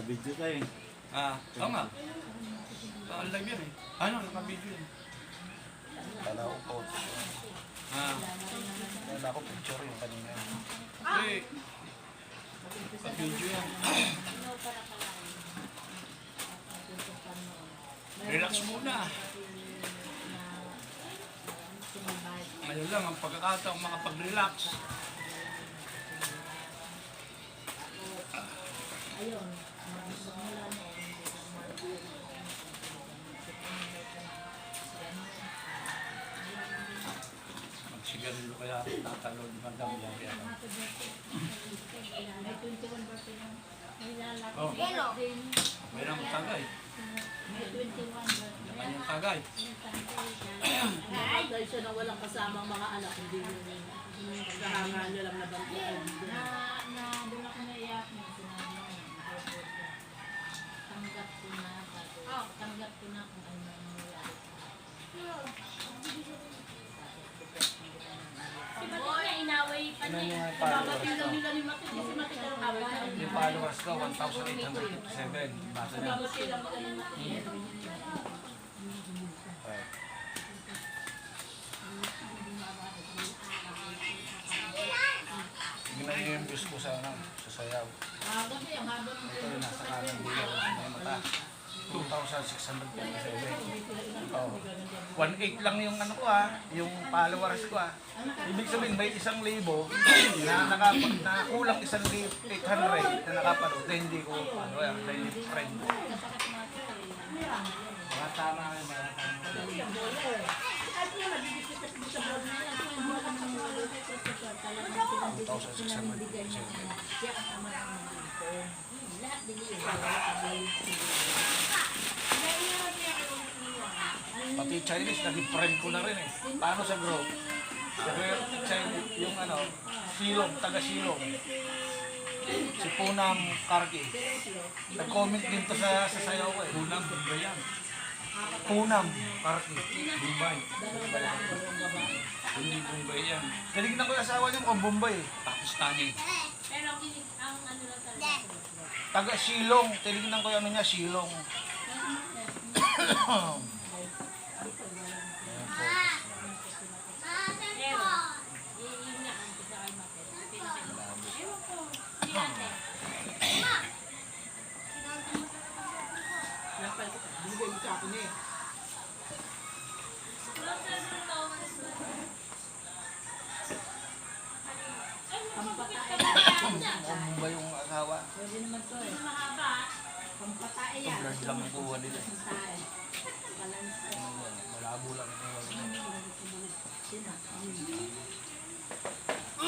Naka-video tayo eh. Oo nga. Live yan eh. Ano, naka-video yan. Kala ko po. Kala ko picture yung kanina. Eh, naka-video yan. Relax muna. Ngayon lang ang pagkakataong makapag-relax. Magsigarilyo kaya tatalon magandang yari. Oh, mayroong tagay. Naman yung tagay. Dahil siya na walang kasamang mga anak, hindi yun. Kahangan niya lang nabantuan. Doon ako naiyak mo, sinabi mo, tanggap ko na kung ano ang nangyayari. Si Matit na inaway pa Ano niya. yung followers Babatilaw ko? nila ni Matit, si Matit ang away. Yung followers ko, 1,857. Basa niya. Babatilaw nila ni Matit. Tignan niyo yung views ko sa, sa sayaw. Kasi ang haba ng Ito yung nasa kanan dito. May mata. 2,657. Oh. 1,800 lang yung ano ko yung followers ko Ibig sabihin may 1,000 na kulang 1,800 na nakapanood na hindi ko dahil friend ko. Mga tama kayo, mga tama. Pati Chinese, naging friend ko na rin eh. Paano sa group? Chinese, yung Silong, taga Silong. Si Punam Karki. Nag-comment din to sa sayaw ko eh. Unang ba yan? Punam Karki. Bombay. Hindi Bombay yan. Tinignan ko yung asawa niya mukhang Bombay eh. Pakistani. Pero ang ano lang talaga. Taga Silong. Tinignan ko yung ano niya, Silong. Iingaan ko sa kay Matit. Ewan ko. Si ate. Bigay mo sa akin eh. Mukhang Bombay yung asawa. Pwede naman to eh. Mahaba. Pampatae Ito yan. blurred lang ang kuha nila. Pampatae. Balance. Malabo lang ang kuha nila. Sino?